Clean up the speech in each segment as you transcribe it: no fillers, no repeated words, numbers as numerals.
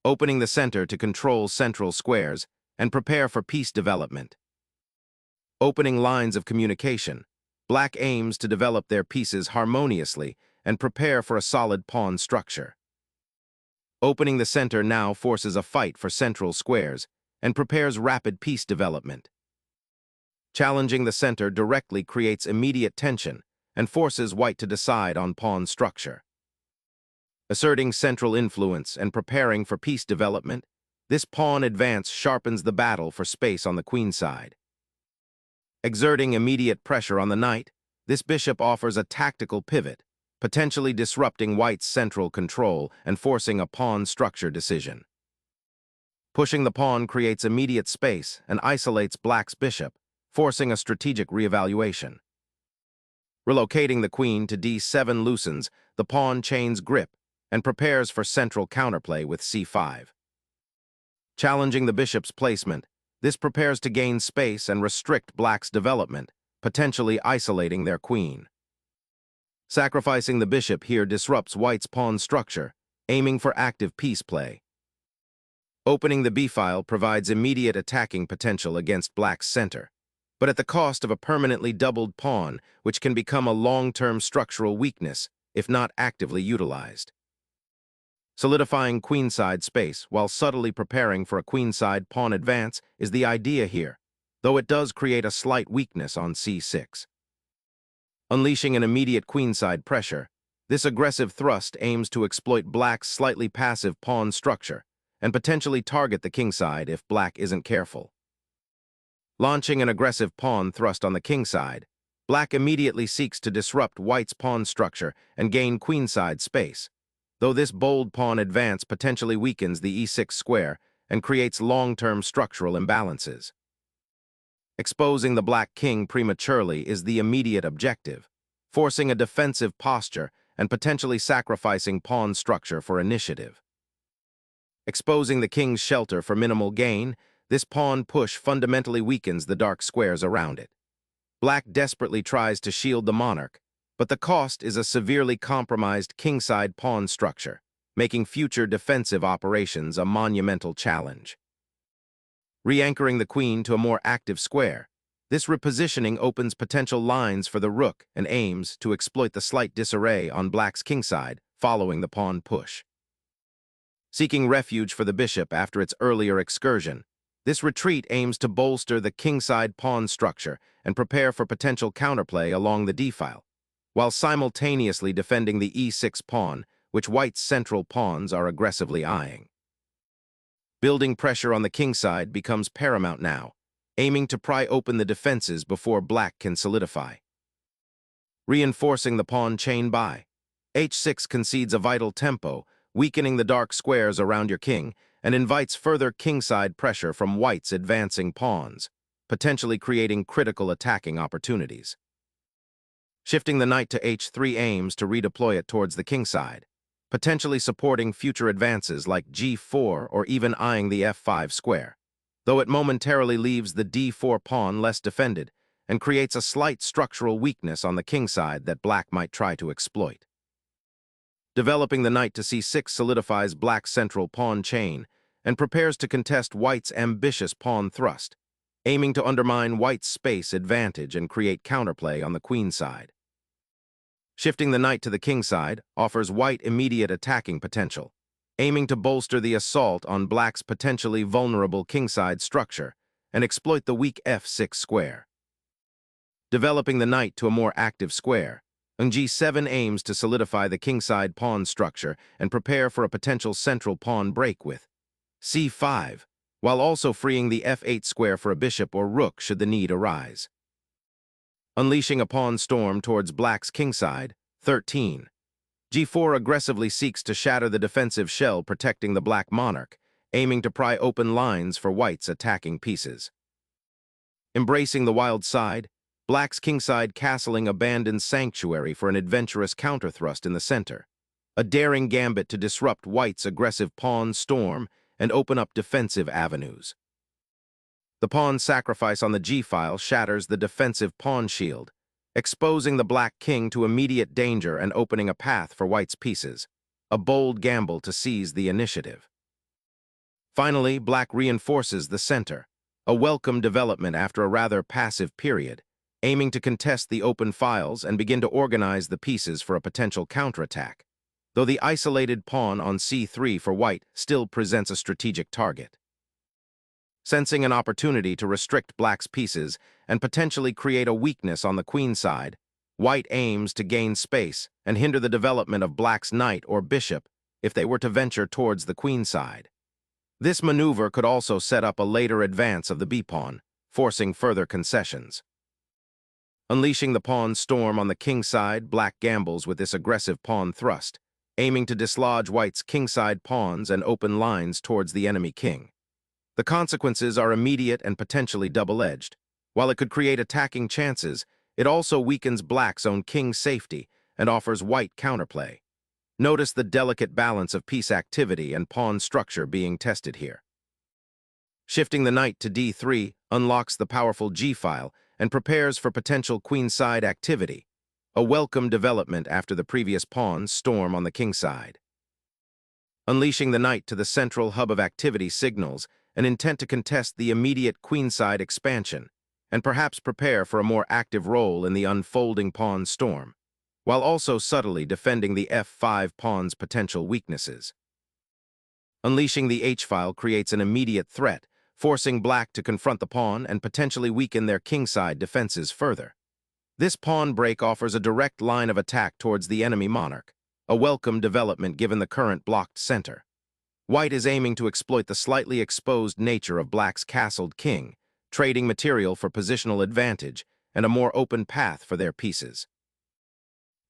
opening the center to control central squares and prepare for piece development. Opening lines of communication, black aims to develop their pieces harmoniously and prepare for a solid pawn structure. Opening the center now forces a fight for central squares and prepares rapid piece development. Challenging the center directly creates immediate tension and forces white to decide on pawn structure. Asserting central influence and preparing for piece development, this pawn advance sharpens the battle for space on the queen side. Exerting immediate pressure on the knight, this bishop offers a tactical pivot, potentially disrupting white's central control and forcing a pawn structure decision. Pushing the pawn creates immediate space and isolates black's bishop, forcing a strategic reevaluation. Relocating the queen to d7 loosens the pawn chain's grip and prepares for central counterplay with c5. Challenging the bishop's placement, this prepares to gain space and restrict black's development, potentially isolating their queen. Sacrificing the bishop here disrupts white's pawn structure, aiming for active piece play. Opening the b-file provides immediate attacking potential against black's center, but at the cost of a permanently doubled pawn, which can become a long-term structural weakness if not actively utilized. Solidifying queenside space while subtly preparing for a queenside pawn advance is the idea here, though it does create a slight weakness on c6. Unleashing an immediate queenside pressure, this aggressive thrust aims to exploit black's slightly passive pawn structure and potentially target the kingside if black isn't careful. Launching an aggressive pawn thrust on the kingside, black immediately seeks to disrupt white's pawn structure and gain queenside space, though this bold pawn advance potentially weakens the e6 square and creates long-term structural imbalances. Exposing the black king prematurely is the immediate objective, forcing a defensive posture and potentially sacrificing pawn structure for initiative. Exposing the king's shelter for minimal gain, this pawn push fundamentally weakens the dark squares around it. Black desperately tries to shield the monarch, but the cost is a severely compromised kingside pawn structure, making future defensive operations a monumental challenge. Re-anchoring the queen to a more active square, this repositioning opens potential lines for the rook and aims to exploit the slight disarray on black's kingside following the pawn push. Seeking refuge for the bishop after its earlier excursion, this retreat aims to bolster the kingside pawn structure and prepare for potential counterplay along the d-file, while simultaneously defending the e6 pawn, which white's central pawns are aggressively eyeing. Building pressure on the kingside becomes paramount now, aiming to pry open the defenses before black can solidify. Reinforcing the pawn chain by h6 concedes a vital tempo, weakening the dark squares around your king, and invites further kingside pressure from white's advancing pawns, potentially creating critical attacking opportunities. Shifting the knight to h3 aims to redeploy it towards the kingside, potentially supporting future advances like g4 or even eyeing the f5 square, though it momentarily leaves the d4 pawn less defended and creates a slight structural weakness on the kingside that black might try to exploit. Developing the knight to c6 solidifies black's central pawn chain and prepares to contest white's ambitious pawn thrust, aiming to undermine white's space advantage and create counterplay on the queen side. Shifting the knight to the king side offers white immediate attacking potential, aiming to bolster the assault on black's potentially vulnerable kingside structure and exploit the weak f6 square. Developing the knight to a more active square, g7 aims to solidify the kingside pawn structure and prepare for a potential central pawn break with c5, while also freeing the f8 square for a bishop or rook should the need arise. Unleashing a pawn storm towards black's kingside, 13. g4 aggressively seeks to shatter the defensive shell protecting the black monarch, aiming to pry open lines for white's attacking pieces. Embracing the wild side, black's kingside castling abandons sanctuary for an adventurous counterthrust in the center, a daring gambit to disrupt white's aggressive pawn storm and open up defensive avenues. The pawn sacrifice on the g-file shatters the defensive pawn shield, exposing the black king to immediate danger and opening a path for white's pieces, a bold gamble to seize the initiative. Finally, black reinforces the center, a welcome development after a rather passive period, aiming to contest the open files and begin to organize the pieces for a potential counterattack, though the isolated pawn on c3 for white still presents a strategic target. Sensing an opportunity to restrict black's pieces and potentially create a weakness on the queen side, white aims to gain space and hinder the development of black's knight or bishop if they were to venture towards the queen side. This maneuver could also set up a later advance of the b-pawn, forcing further concessions. Unleashing the pawn storm on the king side, black gambles with this aggressive pawn thrust, aiming to dislodge white's kingside pawns and open lines towards the enemy king. The consequences are immediate and potentially double-edged. While it could create attacking chances, it also weakens black's own king's safety and offers white counterplay. Notice the delicate balance of piece activity and pawn structure being tested here. Shifting the knight to d3 unlocks the powerful g-file and prepares for potential queenside activity, a welcome development after the previous pawn's storm on the king side. Unleashing the knight to the central hub of activity signals an intent to contest the immediate queenside expansion and perhaps prepare for a more active role in the unfolding pawn storm, while also subtly defending the f5 pawn's potential weaknesses. Unleashing the h-file creates an immediate threat, forcing black to confront the pawn and potentially weaken their kingside defenses further. This pawn break offers a direct line of attack towards the enemy monarch, a welcome development given the current blocked center. White is aiming to exploit the slightly exposed nature of black's castled king, trading material for positional advantage and a more open path for their pieces.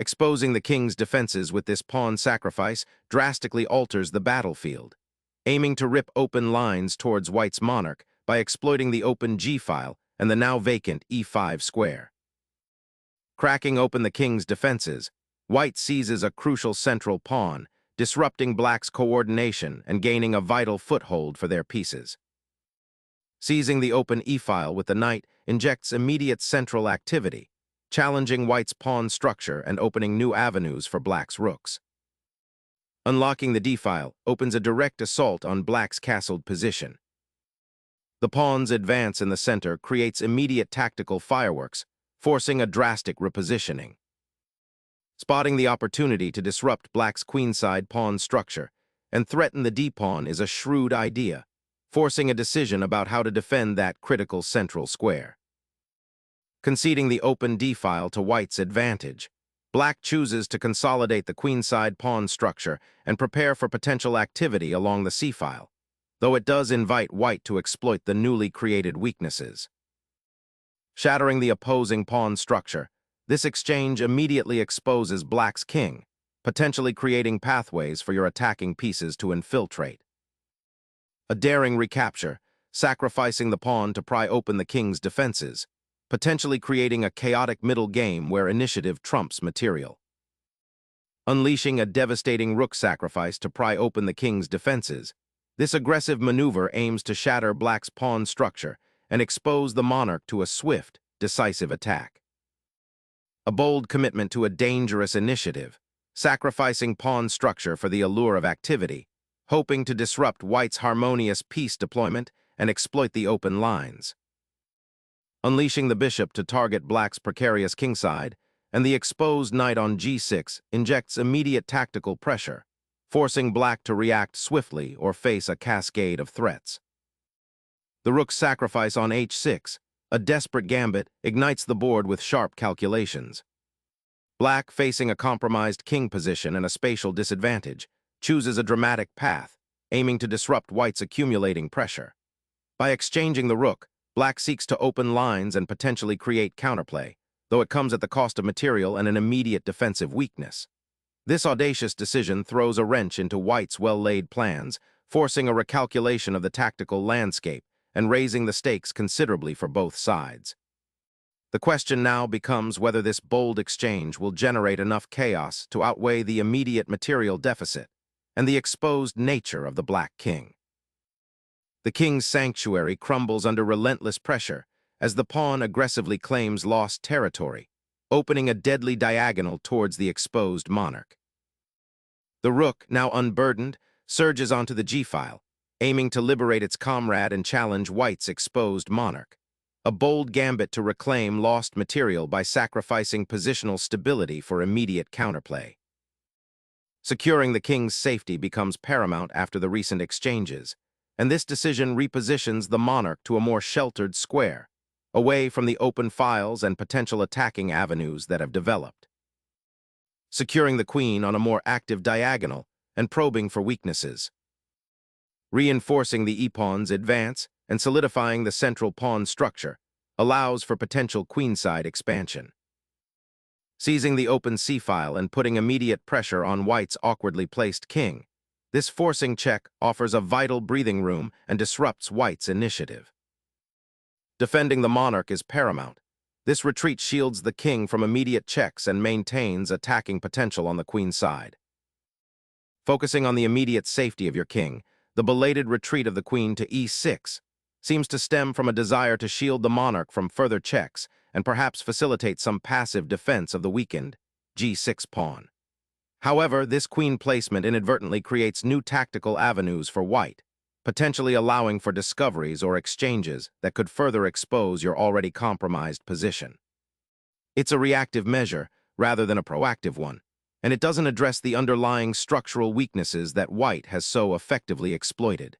Exposing the king's defenses with this pawn sacrifice drastically alters the battlefield, aiming to rip open lines towards white's monarch by exploiting the open g-file and the now vacant e5 square. Cracking open the king's defenses, white seizes a crucial central pawn, disrupting black's coordination and gaining a vital foothold for their pieces. Seizing the open e-file with the knight injects immediate central activity, challenging white's pawn structure and opening new avenues for black's rooks. Unlocking the d-file opens a direct assault on black's castled position. The pawn's advance in the center creates immediate tactical fireworks, forcing a drastic repositioning. Spotting the opportunity to disrupt black's queenside pawn structure and threaten the d-pawn is a shrewd idea, forcing a decision about how to defend that critical central square. Conceding the open d-file to white's advantage, black chooses to consolidate the queenside pawn structure and prepare for potential activity along the c-file, though it does invite white to exploit the newly created weaknesses. Shattering the opposing pawn structure, this exchange immediately exposes black's king, potentially creating pathways for your attacking pieces to infiltrate. A daring recapture, sacrificing the pawn to pry open the king's defenses, potentially creating a chaotic middle game where initiative trumps material. Unleashing a devastating rook sacrifice to pry open the king's defenses, this aggressive maneuver aims to shatter black's pawn structure and expose the monarch to a swift, decisive attack. A bold commitment to a dangerous initiative, sacrificing pawn structure for the allure of activity, hoping to disrupt white's harmonious piece deployment and exploit the open lines. Unleashing the bishop to target black's precarious kingside, and the exposed knight on g6 injects immediate tactical pressure, forcing black to react swiftly or face a cascade of threats. The rook's sacrifice on h6, a desperate gambit, ignites the board with sharp calculations. Black, facing a compromised king position and a spatial disadvantage, chooses a dramatic path, aiming to disrupt white's accumulating pressure. By exchanging the rook, black seeks to open lines and potentially create counterplay, though it comes at the cost of material and an immediate defensive weakness. This audacious decision throws a wrench into white's well-laid plans, forcing a recalculation of the tactical landscape and raising the stakes considerably for both sides. The question now becomes whether this bold exchange will generate enough chaos to outweigh the immediate material deficit and the exposed nature of the black king. The king's sanctuary crumbles under relentless pressure as the pawn aggressively claims lost territory, opening a deadly diagonal towards the exposed monarch. The rook, now unburdened, surges onto the g-file, aiming to liberate its comrade and challenge white's exposed monarch. A bold gambit to reclaim lost material by sacrificing positional stability for immediate counterplay. Securing the king's safety becomes paramount after the recent exchanges, and this decision repositions the monarch to a more sheltered square, away from the open files and potential attacking avenues that have developed. Securing the queen on a more active diagonal and probing for weaknesses. Reinforcing the e-pawn's advance and solidifying the central pawn structure allows for potential queenside expansion. Seizing the open c-file and putting immediate pressure on white's awkwardly placed king, this forcing check offers a vital breathing room and disrupts white's initiative. Defending the monarch is paramount. This retreat shields the king from immediate checks and maintains attacking potential on the queen's side. Focusing on the immediate safety of your king, the belated retreat of the queen to e6 seems to stem from a desire to shield the monarch from further checks and perhaps facilitate some passive defense of the weakened g6 pawn. However, this queen placement inadvertently creates new tactical avenues for white, potentially allowing for discoveries or exchanges that could further expose your already compromised position. It's a reactive measure rather than a proactive one, and it doesn't address the underlying structural weaknesses that white has so effectively exploited.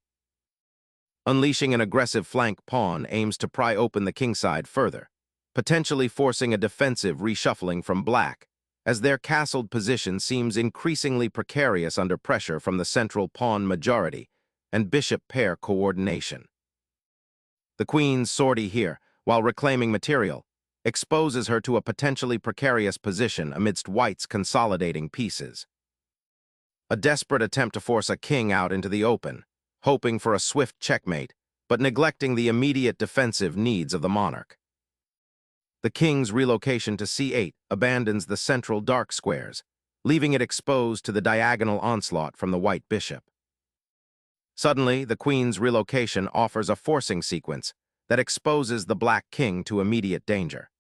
Unleashing an aggressive flank pawn aims to pry open the kingside further, potentially forcing a defensive reshuffling from black, as their castled position seems increasingly precarious under pressure from the central pawn majority and bishop pair coordination. The queen's sortie here, while reclaiming material, exposes her to a potentially precarious position amidst white's consolidating pieces. A desperate attempt to force a king out into the open, hoping for a swift checkmate, but neglecting the immediate defensive needs of the monarch. The king's relocation to c8 abandons the central dark squares, leaving it exposed to the diagonal onslaught from the white bishop. Suddenly, the queen's relocation offers a forcing sequence that exposes the black king to immediate danger.